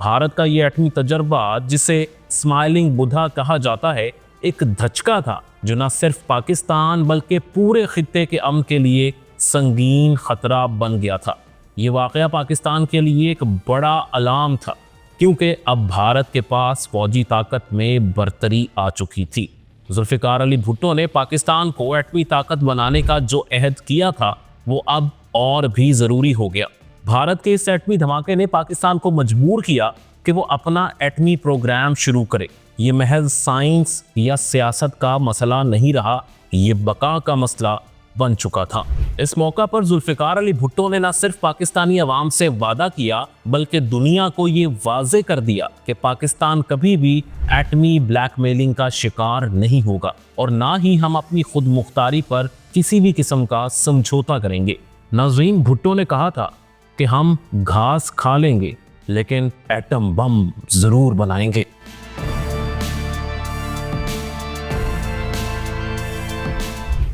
بھارت کا یہ ایٹمی تجربہ، جسے اسمائلنگ بدھا کہا جاتا ہے، ایک دھچکا تھا جو نہ صرف پاکستان بلکہ پورے خطے کے امن کے لیے سنگین خطرہ بن گیا تھا۔ یہ واقعہ پاکستان کے لیے ایک بڑا الارم تھا، کیونکہ اب بھارت کے پاس فوجی طاقت میں برتری آ چکی تھی۔ ذوالفقار علی بھٹو نے پاکستان کو ایٹمی طاقت بنانے کا جو عہد کیا تھا وہ اب اور بھی ضروری ہو گیا۔ بھارت کے اس ایٹمی دھماکے نے پاکستان کو مجبور کیا کہ وہ اپنا ایٹمی پروگرام شروع کرے۔ یہ محض سائنس یا سیاست کا مسئلہ نہیں رہا، یہ بقا کا مسئلہ بن چکا تھا۔ اس موقع پر ذوالفقار علی بھٹو نے نہ صرف پاکستانی عوام سے وعدہ کیا بلکہ دنیا کو یہ واضح کر دیا کہ پاکستان کبھی بھی ایٹمی بلیک میلنگ کا شکار نہیں ہوگا اور نہ ہی ہم اپنی خود مختاری پر کسی بھی قسم کا سمجھوتا کریں گے۔ ناظرین، بھٹو نے کہا تھا کہ ہم گھاس کھا لیں گے لیکن ایٹم بم ضرور بنائیں گے۔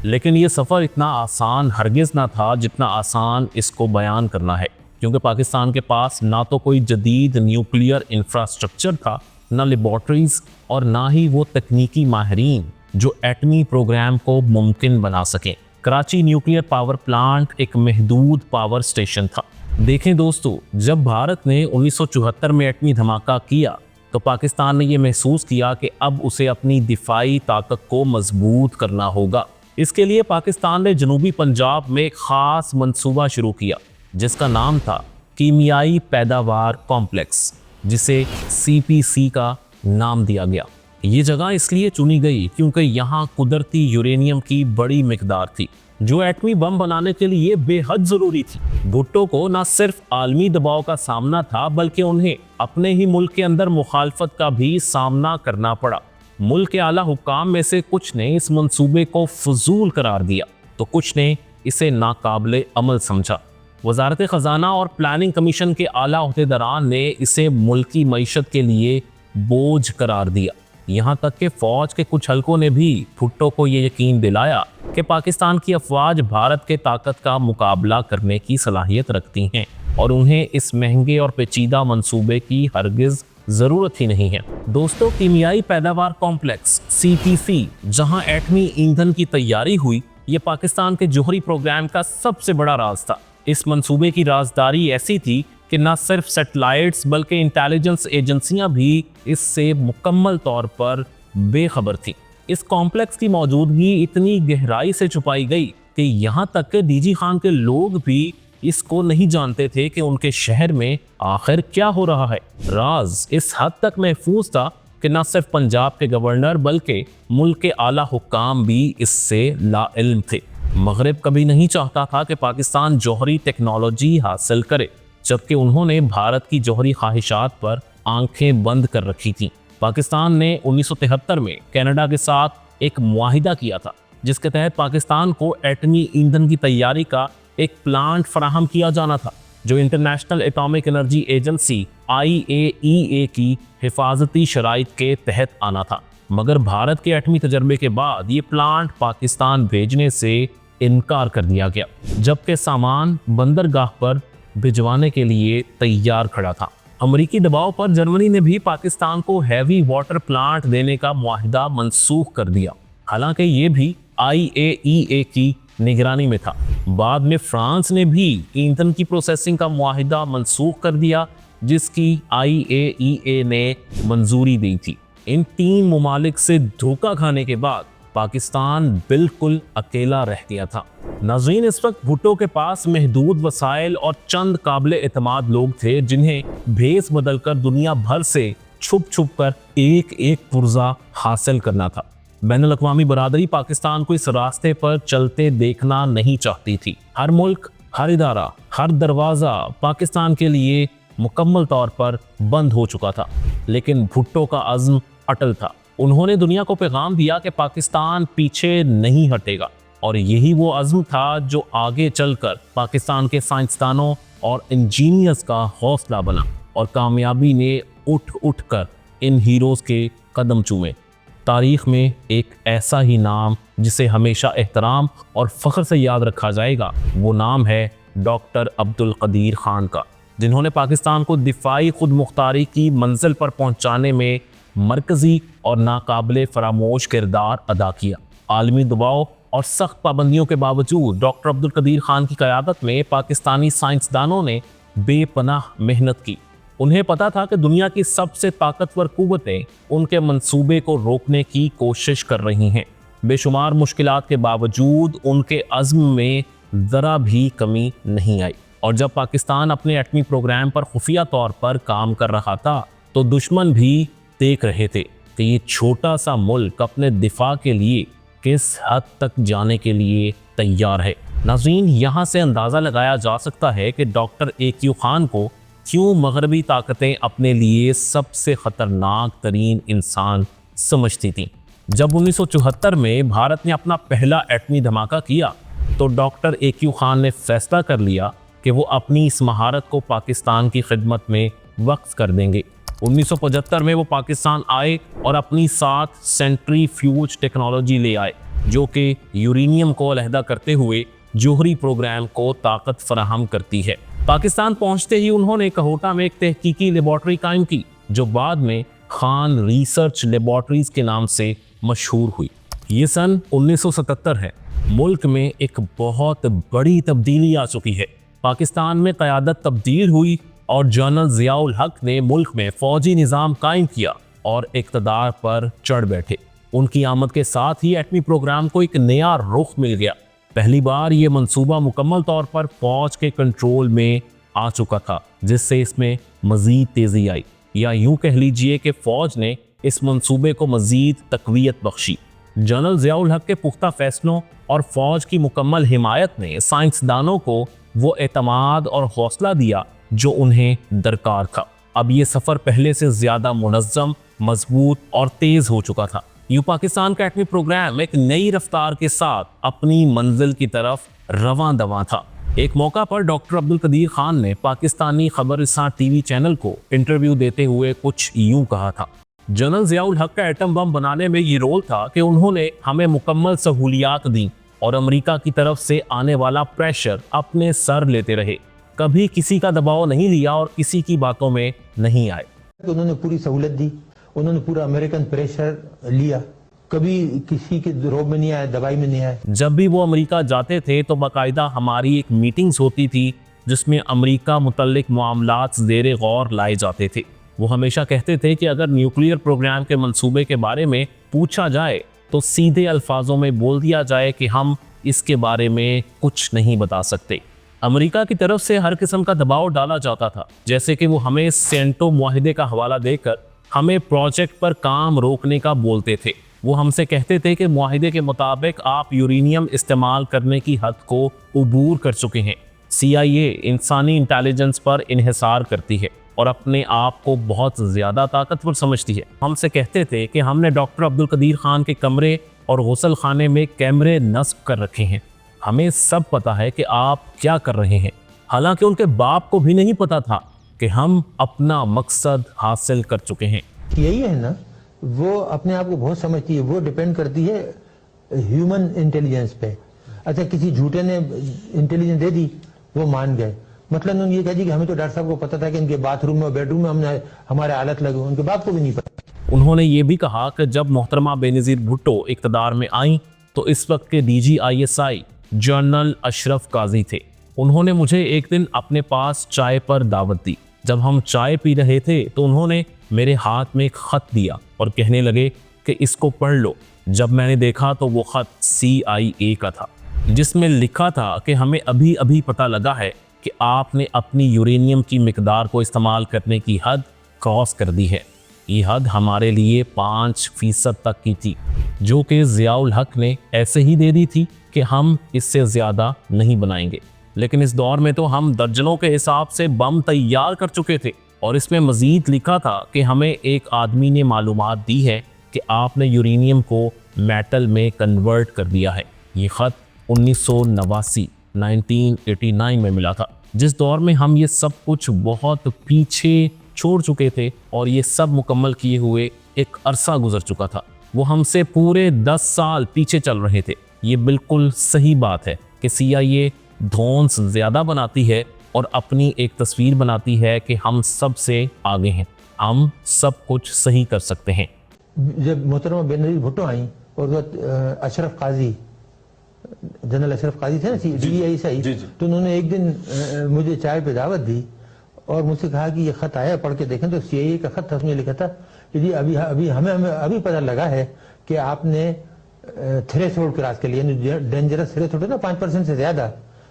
لیکن یہ سفر اتنا آسان ہرگز نہ تھا جتنا آسان اس کو بیان کرنا ہے، کیونکہ پاکستان کے پاس نہ تو کوئی جدید نیوکلیئر انفراسٹرکچر تھا، نہ لیبارٹریز، اور نہ ہی وہ تکنیکی ماہرین جو ایٹمی پروگرام کو ممکن بنا سکیں۔ کراچی نیوکلیئر پاور پلانٹ ایک محدود پاور سٹیشن تھا۔ دیکھیں دوستو، جب بھارت نے 1974 میں ایٹمی دھماکہ کیا تو پاکستان نے یہ محسوس کیا کہ اب اسے اپنی دفاعی طاقت کو مضبوط کرنا ہوگا۔ اس کے لیے پاکستان نے جنوبی پنجاب میں ایک خاص منصوبہ شروع کیا جس کا نام تھا کیمیائی پیداوار کمپلیکس، جسے CPC کا نام دیا گیا۔ یہ جگہ اس لیے چنی گئی کیونکہ یہاں قدرتی یورینیم کی بڑی مقدار تھی جو ایٹمی بم بنانے کے لیے بے حد ضروری تھی۔ بھٹو کو نہ صرف عالمی دباؤ کا سامنا تھا بلکہ انہیں اپنے ہی ملک کے اندر مخالفت کا بھی سامنا کرنا پڑا۔ ملک کے اعلیٰ حکام میں سے کچھ نے اس منصوبے کو فضول قرار دیا تو کچھ نے اسے ناقابل عمل سمجھا۔ وزارت خزانہ اور پلاننگ کمیشن کے اعلیٰ عہدیداران نے اسے ملکی معیشت کے لیے بوجھ قرار دیا۔ یہاں تک کہ فوج کے کچھ حلقوں نے بھی بھٹو کو یہ یقین دلایا کہ پاکستان کی افواج بھارت کے طاقت کا مقابلہ کرنے کی صلاحیت رکھتی ہیں اور انہیں اس مہنگے اور پیچیدہ منصوبے کی ہرگز ضرورت ہی نہیں ہے۔ دوستو، کیمیائی پیداوار کمپلیکس CPC جہاں ایٹمی ایندھن کی تیاری ہوئی، یہ پاکستان کے جوہری پروگرام کا سب سے بڑا راز تھا۔ اس منصوبے کی رازداری ایسی تھی کہ نہ صرف سیٹلائٹس بلکہ انٹیلیجنس ایجنسیاں بھی اس سے مکمل طور پر بے خبر تھیں۔ اس کمپلیکس کی موجودگی اتنی گہرائی سے چھپائی گئی کہ یہاں تک کہ DG خان کے لوگ بھی اس کو نہیں جانتے تھے کہ ان کے شہر میں آخر کیا ہو رہا ہے۔ راز اس حد تک محفوظ تھا کہ نہ صرف پنجاب کے گورنر بلکہ ملک کے اعلیٰ حکام بھی اس سے لا علم تھے۔ مغرب کبھی نہیں چاہتا تھا کہ پاکستان جوہری ٹیکنالوجی حاصل کرے، جبکہ انہوں نے بھارت کی جوہری خواہشات پر آنکھیں بند کر رکھی تھیں۔ پاکستان نے 1973 میں کینیڈا کے ساتھ ایک معاہدہ کیا تھا جس کے تحت پاکستان کو ایٹمی ایندھن کی تیاری کا ایک پلانٹ فراہم کیا جانا تھا جو international atomic energy agency IAEA کی حفاظتی شرائط کے تحت آنا تھا، مگر بھارت کے ایٹمی تجربے کے بعد یہ پلانٹ پاکستان بھیجنے سے انکار کر دیا گیا، جبکہ سامان بندرگاہ پر بھجوانے کے لیے تیار کھڑا تھا۔ امریکی دباؤ پر جرمنی نے بھی پاکستان کو ہیوی واٹر پلانٹ دینے کا معاہدہ منسوخ کر دیا، حالانکہ یہ بھی IAEA کی نگرانی میں تھا۔ بعد میں فرانس نے بھی ایندھن کی پروسیسنگ کا معاہدہ منسوخ کر دیا جس کی IAEA نے منظوری دی تھی۔ ان تین ممالک سے دھوکہ کھانے کے بعد پاکستان بالکل اکیلا رہ گیا تھا۔ ناظرین، اس وقت بھٹو کے پاس محدود وسائل اور چند قابل اعتماد لوگ تھے جنہیں بھیس بدل کر دنیا بھر سے چھپ چھپ کر ایک ایک پرزہ حاصل کرنا تھا۔ بین الاقوامی برادری پاکستان کو اس راستے پر چلتے دیکھنا نہیں چاہتی تھی۔ ہر ملک، ہر ادارہ، ہر دروازہ پاکستان کے لیے مکمل طور پر بند ہو چکا تھا، لیکن بھٹو کا عزم اٹل تھا۔ انہوں نے دنیا کو پیغام دیا کہ پاکستان پیچھے نہیں ہٹے گا، اور یہی وہ عزم تھا جو آگے چل کر پاکستان کے سائنسدانوں اور انجینئرز کا حوصلہ بنا، اور کامیابی نے اٹھ اٹھ کر ان ہیروز کے قدم چومے۔ تاریخ میں ایک ایسا ہی نام جسے ہمیشہ احترام اور فخر سے یاد رکھا جائے گا، وہ نام ہے ڈاکٹر عبدالقدیر خان کا۔ جنہوں نے پاکستان کو دفاعی خود مختاری کی منزل پر پہنچانے میں مرکزی اور ناقابل فراموش کردار ادا کیا۔ عالمی دباؤ اور سخت پابندیوں کے باوجود ڈاکٹر عبدالقدیر خان کی قیادت میں پاکستانی سائنسدانوں نے بے پناہ محنت کی۔ انہیں پتا تھا کہ دنیا کی سب سے طاقتور قوتیں ان کے منصوبے کو روکنے کی کوشش کر رہی ہیں۔ بے شمار مشکلات کے باوجود ان کے عزم میں ذرا بھی کمی نہیں آئی، اور جب پاکستان اپنے ایٹمی پروگرام پر خفیہ طور پر کام کر رہا تھا تو دشمن بھی دیکھ رہے تھے کہ یہ چھوٹا سا ملک اپنے دفاع کے لیے کس حد تک جانے کے لیے تیار ہے۔ ناظرین، یہاں سے اندازہ لگایا جا سکتا ہے کہ ڈاکٹر AQ خان کو کیوں مغربی طاقتیں اپنے لیے سب سے خطرناک ترین انسان سمجھتی تھیں۔ جب 1974 میں بھارت نے اپنا پہلا ایٹمی دھماکہ کیا تو ڈاکٹر AQ خان نے فیصلہ کر لیا کہ وہ اپنی اس مہارت کو پاکستان کی خدمت میں وقف کر دیں گے۔ 1975 میں وہ پاکستان آئے اور اپنی ساتھ سینٹری فیوج ٹیکنالوجی لے آئے، جو کہ یورینیم کو علیحدہ کرتے ہوئے جوہری پروگرام کو طاقت فراہم کرتی ہے۔ پاکستان پہنچتے ہی انہوں نے کہوٹہ میں ایک تحقیقی لیبارٹری قائم کی، جو بعد میں خان ریسرچ لیبارٹریز کے نام سے مشہور ہوئی۔ یہ سن 1977 ہے۔ ملک میں ایک بہت بڑی تبدیلی آ چکی ہے۔ پاکستان میں قیادت تبدیل ہوئی اور جنرل ضیاء الحق نے ملک میں فوجی نظام قائم کیا اور اقتدار پر چڑھ بیٹھے۔ ان کی آمد کے ساتھ ہی ایٹمی پروگرام کو ایک نیا رخ مل گیا۔ پہلی بار یہ منصوبہ مکمل طور پر فوج کے کنٹرول میں آ چکا تھا، جس سے اس میں مزید تیزی آئی، یا یوں کہہ لیجئے کہ فوج نے اس منصوبے کو مزید تقویت بخشی۔ جنرل ضیاء الحق کے پختہ فیصلوں اور فوج کی مکمل حمایت نے سائنسدانوں کو وہ اعتماد اور حوصلہ دیا جو انہیں درکار تھا۔ اب یہ سفر پہلے سے زیادہ منظم، مضبوط اور تیز ہو چکا تھا۔ یوں پاکستان کا ایٹمی پروگرام ایک نئی رفتار کے ساتھ اپنی منزل کی طرف رواں دواں تھا۔ ایک موقع پر ڈاکٹر عبدالقدیر خان نے پاکستانی خبر رساں ٹی وی چینل کو انٹرویو دیتے ہوئے کچھ یوں کہا تھا: جنرل ضیاء الحق کا ایٹم بم بنانے میں یہ رول تھا کہ انہوں نے ہمیں مکمل سہولیات دیں اور امریکہ کی طرف سے آنے والا پریشر اپنے سر لیتے رہے، کبھی کسی کا دباؤ نہیں لیا اور کسی کی باتوں میں نہیں آئے۔ انہوں نے پوری سہولت دی، انہوں نے پورا امریکن پریشر لیا، کبھی کسی کے روب میں نہیں آئے، دبائی میں نہیں آئے۔ جب بھی وہ امریکہ جاتے تھے تو باقاعدہ ہماری ایک میٹنگز ہوتی تھی جس میں امریکہ متعلق معاملات زیر غور لائے جاتے تھے۔ وہ ہمیشہ کہتے تھے کہ اگر نیوکلیئر پروگرام کے منصوبے کے بارے میں پوچھا جائے تو سیدھے الفاظوں میں بول دیا جائے کہ ہم اس کے بارے میں کچھ نہیں بتا سکتے۔ امریکہ کی طرف سے ہر قسم کا دباؤ ڈالا جاتا تھا، جیسے کہ وہ ہمیں سینٹو معاہدے کا حوالہ دے کر ہمیں پروجیکٹ پر کام روکنے کا بولتے تھے۔ وہ ہم سے کہتے تھے کہ معاہدے کے مطابق آپ یورینیم استعمال کرنے کی حد کو عبور کر چکے ہیں۔ CIA انسانی انٹیلیجنس پر انحصار کرتی ہے اور اپنے آپ کو بہت زیادہ طاقتور سمجھتی ہے۔ ہم سے کہتے تھے کہ ہم نے ڈاکٹر عبدالقدیر خان کے کمرے اور غسل خانے میں کیمرے نصب کر رکھے ہیں، ہمیں سب پتا ہے کہ آپ کیا کر رہے ہیں، حالانکہ ان کے باپ کو بھی نہیں پتا تھا کہ ہم اپنا مقصد حاصل کر چکے ہیں۔ یہی ہے نا، وہ اپنے آپ کو بہت سمجھتی ہے، وہ ڈیپینڈ کرتی ہے ہیومن انٹیلیجنس پہ۔ اچھا، کسی جھوٹے نے انٹیلیجنس دے دی، وہ مان گئے، مطلب انہوں نے یہ کہا جی کہ ہمیں تو ڈاکٹر صاحب کو پتا تھا کہ ان کے باتھ روم میں بیڈ روم میں ہم نے ہمارے حالت لگے، ان کے باپ کو بھی نہیں پتا۔ انہوں نے یہ بھی کہا کہ جب محترمہ بینظیر بھٹو اقتدار میں آئیں تو اس وقت کے DG ISI جنرل اشرف قاضی تھے۔ انہوں نے مجھے ایک دن اپنے پاس چائے پر دعوت دی۔ جب ہم چائے پی رہے تھے تو انہوں نے میرے ہاتھ میں ایک خط دیا اور کہنے لگے کہ اس کو پڑھ لو۔ جب میں نے دیکھا تو وہ خط CIA کا تھا، جس میں لکھا تھا کہ ہمیں ابھی ابھی پتہ لگا ہے کہ آپ نے اپنی یورینیم کی مقدار کو استعمال کرنے کی حد کراس کر دی ہے۔ یہ حد ہمارے لیے 5% تک کی تھی، جو کہ ضیاء الحق نے ایسے ہی دے دی تھی کہ ہم اس سے زیادہ نہیں بنائیں گے۔ لیکن اس دور میں تو ہم درجنوں کے حساب سے بم تیار کر چکے تھے، اور اس میں مزید لکھا تھا کہ ہمیں ایک آدمی نے معلومات دی ہے کہ آپ نے یورینیم کو میٹل میں کنورٹ کر دیا ہے۔ یہ خط 1989 میں ملا تھا، جس دور میں ہم یہ سب کچھ بہت پیچھے چھوڑ چکے تھے اور یہ سب مکمل کیے ہوئے ایک عرصہ گزر چکا تھا۔ وہ ہم سے پورے 10 سال پیچھے چل رہے تھے۔ یہ بالکل صحیح بات ہے کہ CIA دھونس زیادہ بناتی ہے اور اپنی ایک تصویر بناتی ہے کہ ہم سب سے آگے ہیں, ہم سب کچھ صحیح کر سکتے ہیں. جب محترمہ بینظیر بھٹو آئیں اور اشرف قاضی, جنرل اشرف قاضی تھے نا DEI سے, تو انہوں نے ایک دن مجھے چائے پہ دعوت دی اور مجھ سے کہا کہ یہ خط آیا, پڑھ کے دیکھیں. تو CIA کا خط تھا, اس میں لکھا تھا کہ جی ابھی ہمیں پتہ لگا ہے کہ آپ نے تھریش ہولڈ کراس کے لیے, ڈینجرس تھریش ہولڈ نا 5% سے زیادہ,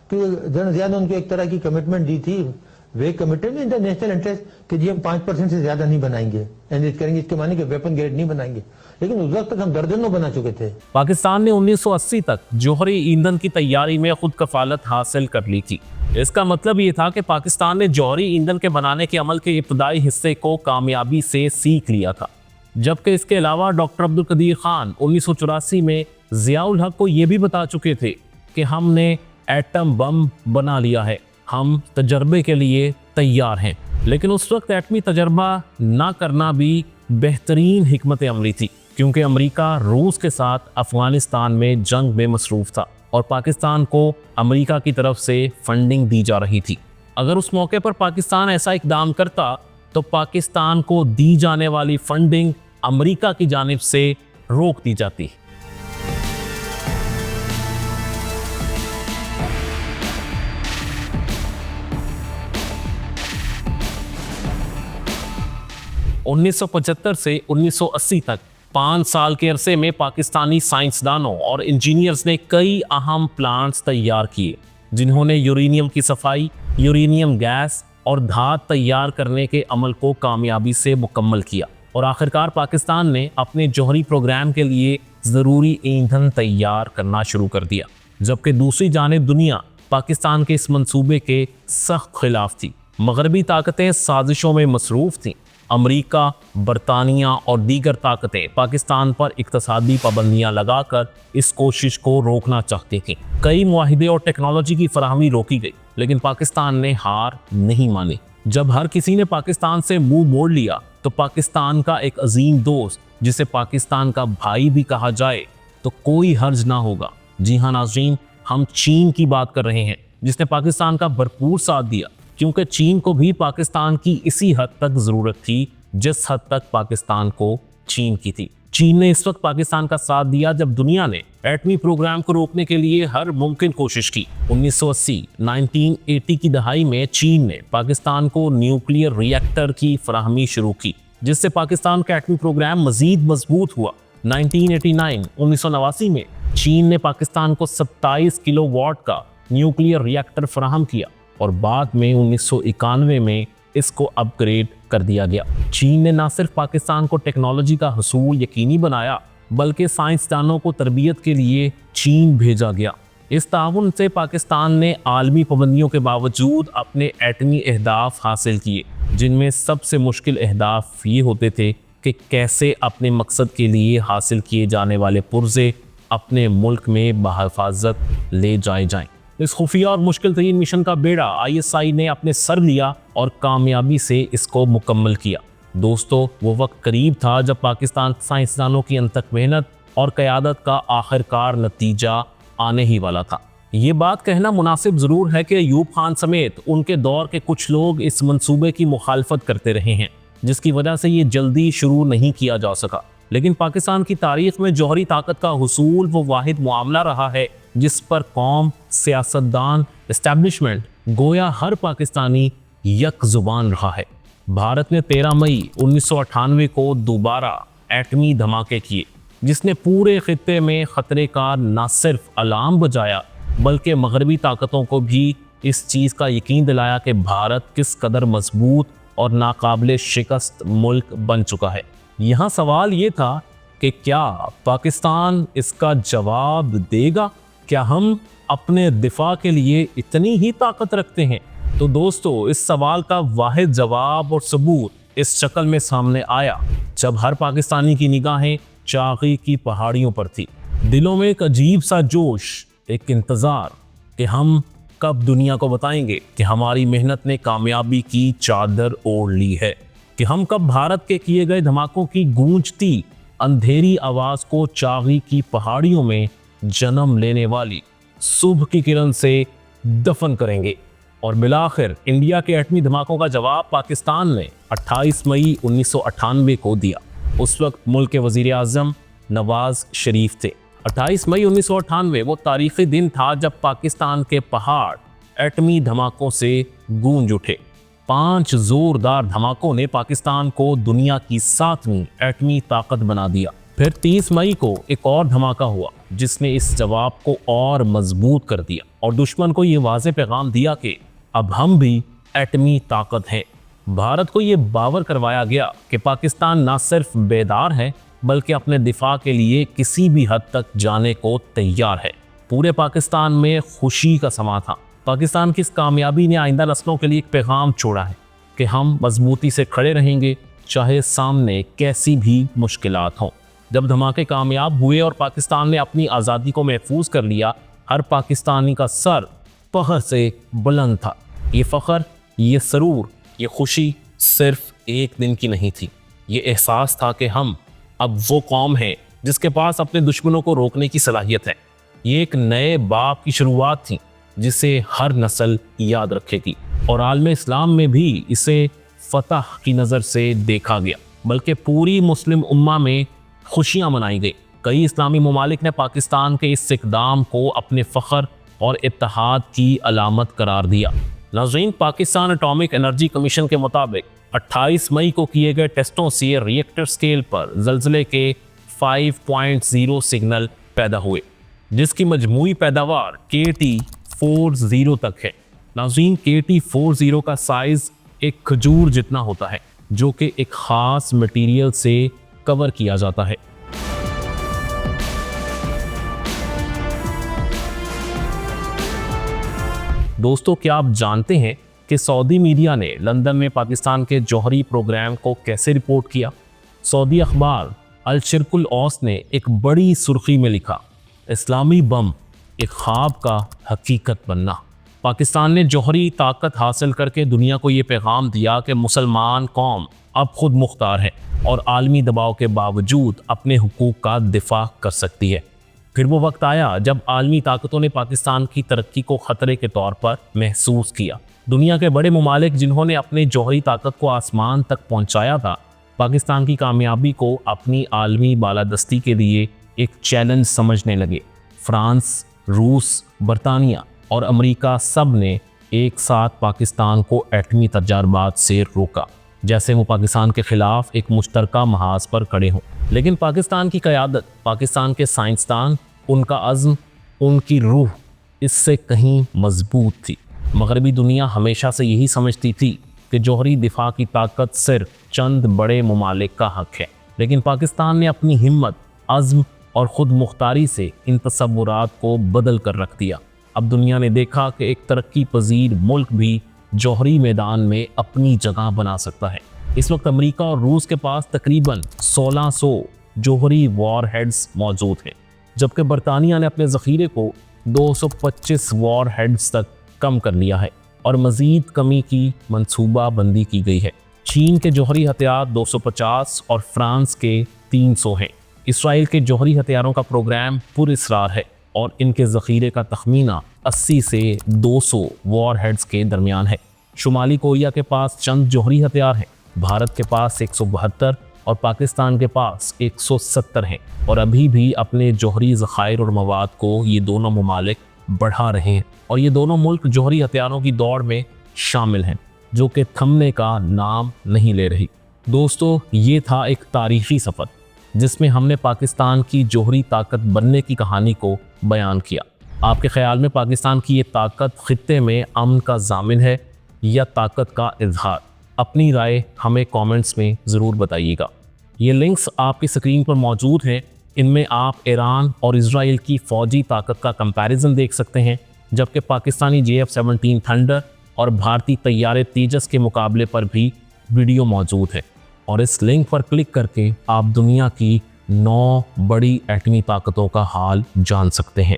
کیونکہ زیادہ ان کو ایک طرح کی کمٹمنٹ دی تھی, وہ کمیٹڈ ان دا نیشنل انٹرسٹ کہ جی ہم 5% سے زیادہ نہیں بنائیں گے, اینڈ کریں گے, اس کے معنی کہ ویپن گریڈ نہیں بنائیں گے. لیکن اس وقت تک ہم درجنوں بنا چکے تھے. پاکستان نے 1980 تک جوہری ایندھن کی تیاری میں خود کفالت حاصل کر لی تھی. اس کا مطلب یہ تھا کہ پاکستان نے جوہری ایندھن کے بنانے کے عمل کے ابتدائی حصے کو کامیابی سے سیکھ لیا تھا. جبکہ اس کے علاوہ ڈاکٹر عبدالقدیر خان 1984 میں ضیاء الحق کو یہ بھی بتا چکے تھے کہ ہم نے ایٹم بم بنا لیا ہے, ہم تجربے کے لیے تیار ہیں. لیکن اس وقت ایٹمی تجربہ نہ کرنا بھی بہترین حکمت عملی تھی, کیونکہ امریکہ روس کے ساتھ افغانستان میں جنگ میں مصروف تھا اور پاکستان کو امریکہ کی طرف سے فنڈنگ دی جا رہی تھی. اگر اس موقع پر پاکستان ایسا اقدام کرتا تو پاکستان کو دی جانے والی فنڈنگ امریکہ کی جانب سے روک دی جاتی. انیس سو 75 سے 1980 تک 5 سال کے عرصے میں پاکستانی سائنسدانوں اور انجینئرز نے کئی اہم پلانٹس تیار کیے, جنہوں نے یورینیم کی صفائی, یورینیم گیس اور دھات تیار کرنے کے عمل کو کامیابی سے مکمل کیا. اور آخرکار پاکستان نے اپنے جوہری پروگرام کے لیے ضروری ایندھن تیار کرنا شروع کر دیا. جبکہ دوسری جانب دنیا پاکستان کے اس منصوبے کے سخت خلاف تھی. مغربی طاقتیں سازشوں میں مصروف تھیں. امریکہ, برطانیہ اور دیگر طاقتیں پاکستان پر اقتصادی پابندیاں لگا کر اس کوشش کو روکنا چاہتی تھیں. کئی معاہدے اور ٹیکنالوجی کی فراہمی روکی گئی, لیکن پاکستان نے ہار نہیں مانی. جب ہر کسی نے پاکستان سے منہ موڑ لیا تو پاکستان کا ایک عظیم دوست, جسے پاکستان کا بھائی بھی کہا جائے, تو کوئی حرج نہ ہوگا. جی ہاں ناظرین, ہم چین کی بات کر رہے ہیں, جس نے پاکستان کا بھرپور ساتھ دیا, کیونکہ چین کو بھی پاکستان کی اسی حد تک ضرورت تھی جس حد تک پاکستان کو چین کی تھی. چین نے اس وقت پاکستان کا ساتھ دیا جب دنیا نے ایٹمی پروگرام کو روکنے کے لیے ہر ممکن کوشش کی. 1980 کی دہائی میں چین نے پاکستان کو نیوکلیئر ری ایکٹر کی فراہمی شروع کی, جس سے پاکستان کا ایٹمی پروگرام مزید مضبوط ہوا. 1989 میں چین نے پاکستان کو 27 کلو واٹ کا نیوکلیئر ری ایکٹر فراہم کیا اور بعد میں 1991 میں اس کو اپ گریڈ کر دیا گیا. چین نے نہ صرف پاکستان کو ٹیکنالوجی کا حصول یقینی بنایا, بلکہ سائنسدانوں کو تربیت کے لیے چین بھیجا گیا. اس تعاون سے پاکستان نے عالمی پابندیوں کے باوجود اپنے ایٹمی اہداف حاصل کیے, جن میں سب سے مشکل اہداف یہ ہوتے تھے کہ کیسے اپنے مقصد کے لیے حاصل کیے جانے والے پرزے اپنے ملک میں بحفاظت لے جائے جائیں. اس خفیہ اور مشکل ترین مشن کا بیڑا ISI نے اپنے سر لیا اور کامیابی سے اس کو مکمل کیا. دوستو, وہ وقت قریب تھا جب پاکستان سائنسدانوں کی انتھک محنت اور قیادت کا آخرکار نتیجہ آنے ہی والا تھا. یہ بات کہنا مناسب ضرور ہے کہ ایوب خان سمیت ان کے دور کے کچھ لوگ اس منصوبے کی مخالفت کرتے رہے ہیں, جس کی وجہ سے یہ جلدی شروع نہیں کیا جا سکا. لیکن پاکستان کی تاریخ میں جوہری طاقت کا حصول وہ واحد معاملہ رہا ہے جس پر قوم, سیاستدان, اسٹیبلشمنٹ, گویا ہر پاکستانی یک زبان رہا ہے. بھارت نے 13 مئی 1998 کو دوبارہ ایٹمی دھماکے کیے, جس نے پورے خطے میں خطرے کا نہ صرف الارم بجایا بلکہ مغربی طاقتوں کو بھی اس چیز کا یقین دلایا کہ بھارت کس قدر مضبوط اور ناقابل شکست ملک بن چکا ہے. یہاں سوال یہ تھا کہ کیا پاکستان اس کا جواب دے گا؟ کیا ہم اپنے دفاع کے لیے اتنی ہی طاقت رکھتے ہیں؟ تو دوستو, اس سوال کا واحد جواب اور ثبوت اس شکل میں سامنے آیا جب ہر پاکستانی کی نگاہیں چاغی کی پہاڑیوں پر تھی. دلوں میں ایک عجیب سا جوش, ایک انتظار کہ ہم کب دنیا کو بتائیں گے کہ ہماری محنت نے کامیابی کی چادر اوڑھ لی ہے, کہ ہم کب بھارت کے کیے گئے دھماکوں کی گونجتی اندھیری آواز کو چاغی کی پہاڑیوں میں جنم لینے والی صبح کی کرن سے دفن کریں گے اور بالآخر انڈیا کے ایٹمی دھماکوں کا جواب پاکستان نے 28 مئی 1998 کو دیا۔ اس وقت ملک کے وزیر اعظم نواز شریف تھے۔ 28 مئی 1998 وہ تاریخی دن تھا جب پاکستان کے پہاڑ ایٹمی دھماکوں سے گونج اٹھے۔ 5 زوردار دھماکوں نے پاکستان کو دنیا کی 7ویں ایٹمی طاقت بنا دیا۔ پھر 30 مئی کو ایک اور دھماکہ ہوا جس نے اس جواب کو اور مضبوط کر دیا اور دشمن کو یہ واضح پیغام دیا کہ اب ہم بھی ایٹمی طاقت ہیں۔ بھارت کو یہ باور کروایا گیا کہ پاکستان نہ صرف بیدار ہے بلکہ اپنے دفاع کے لیے کسی بھی حد تک جانے کو تیار ہے۔ پورے پاکستان میں خوشی کا سما تھا۔ پاکستان کی اس کامیابی نے آئندہ نسلوں کے لیے ایک پیغام چھوڑا ہے کہ ہم مضبوطی سے کھڑے رہیں گے چاہے سامنے کیسی بھی مشکلات ہوں۔ جب دھماکے کامیاب ہوئے اور پاکستان نے اپنی آزادی کو محفوظ کر لیا، ہر پاکستانی کا سر فخر سے بلند تھا۔ یہ فخر، یہ سرور، یہ خوشی صرف ایک دن کی نہیں تھی۔ یہ احساس تھا کہ ہم اب وہ قوم ہے جس کے پاس اپنے دشمنوں کو روکنے کی صلاحیت ہے۔ یہ ایک نئے باب کی شروعات تھی جسے ہر نسل یاد رکھے گی، اور عالم اسلام میں بھی اسے فتح کی نظر سے دیکھا گیا، بلکہ پوری مسلم امہ میں خوشیاں منائی گئی۔ کئی اسلامی ممالک نے پاکستان کے اس اقدام کو اپنے فخر اور اتحاد کی علامت قرار دیا۔ ناظرین، پاکستان اٹامک انرجی کمیشن کے مطابق 28 مئی کو کیے گئے ٹیسٹوں سے ری ایکٹر سکیل پر زلزلے کے 5.0 سگنل پیدا ہوئے، جس کی مجموعی پیداوار KT40 تک ہے۔ ناظرین، KT40 کا سائز ایک کھجور جتنا ہوتا ہے جو کہ ایک خاص مٹیریل سے کور کیا جاتا ہے۔ دوستو، کیا آپ جانتے ہیں کہ سعودی میڈیا نے لندن میں پاکستان کے جوہری پروگرام کو کیسے رپورٹ کیا؟ سعودی اخبار الشرق الاوسط نے ایک بڑی سرخی میں لکھا، اسلامی بم ایک خواب کا حقیقت بننا۔ پاکستان نے جوہری طاقت حاصل کر کے دنیا کو یہ پیغام دیا کہ مسلمان قوم اب خود مختار ہے اور عالمی دباؤ کے باوجود اپنے حقوق کا دفاع کر سکتی ہے۔ پھر وہ وقت آیا جب عالمی طاقتوں نے پاکستان کی ترقی کو خطرے کے طور پر محسوس کیا۔ دنیا کے بڑے ممالک جنہوں نے اپنے جوہری طاقت کو آسمان تک پہنچایا تھا، پاکستان کی کامیابی کو اپنی عالمی بالادستی کے لیے ایک چیلنج سمجھنے لگے۔ فرانس، روس، برطانیہ اور امریکہ سب نے ایک ساتھ پاکستان کو ایٹمی تجربات سے روکا، جیسے وہ پاکستان کے خلاف ایک مشترکہ محاذ پر کھڑے ہوں۔ لیکن پاکستان کی قیادت، پاکستان کے سائنسدان، ان کا عزم، ان کی روح اس سے کہیں مضبوط تھی۔ مغربی دنیا ہمیشہ سے یہی سمجھتی تھی کہ جوہری دفاع کی طاقت صرف چند بڑے ممالک کا حق ہے، لیکن پاکستان نے اپنی ہمت، عزم اور خود مختاری سے ان تصورات کو بدل کر رکھ دیا۔ اب دنیا نے دیکھا کہ ایک ترقی پذیر ملک بھی جوہری میدان میں اپنی جگہ بنا سکتا ہے۔ اس وقت امریکہ اور روس کے پاس تقریباً 1600 جوہری وار ہیڈز موجود ہیں، جبکہ برطانیہ نے اپنے ذخیرے کو 225 وار ہیڈز تک کم کر لیا ہے اور مزید کمی کی منصوبہ بندی کی گئی ہے۔ چین کے جوہری ہتھیار 250 اور فرانس کے 300 ہیں۔ اسرائیل کے جوہری ہتھیاروں کا پروگرام پر اسرار ہے اور ان کے ذخیرے کا تخمینہ 80 سے 200 وار ہیڈز کے درمیان ہے۔ شمالی کوریا کے پاس چند جوہری ہتھیار ہیں، بھارت کے پاس 172 اور پاکستان کے پاس 170 ہیں، اور ابھی بھی اپنے جوہری ذخائر اور مواد کو یہ دونوں ممالک بڑھا رہے ہیں، اور یہ دونوں ملک جوہری ہتھیاروں کی دوڑ میں شامل ہیں جو کہ تھمنے کا نام نہیں لے رہی۔ دوستو، یہ تھا ایک تاریخی سفر جس میں ہم نے پاکستان کی جوہری طاقت بننے کی کہانی کو بیان کیا۔ آپ کے خیال میں پاکستان کی یہ طاقت خطے میں امن کا ضامن ہے یا طاقت کا اظہار؟ اپنی رائے ہمیں کامنٹس میں ضرور بتائیے گا۔ یہ لنکس آپ کی سکرین پر موجود ہیں، ان میں آپ ایران اور اسرائیل کی فوجی طاقت کا کمپیریزن دیکھ سکتے ہیں، جبکہ پاکستانی JF-17 تھنڈر اور بھارتی طیارے تیجس کے مقابلے پر بھی ویڈیو موجود ہے، اور اس لنک پر کلک کر کے آپ دنیا کی 9 بڑی ایٹمی طاقتوں کا حال جان سکتے ہیں۔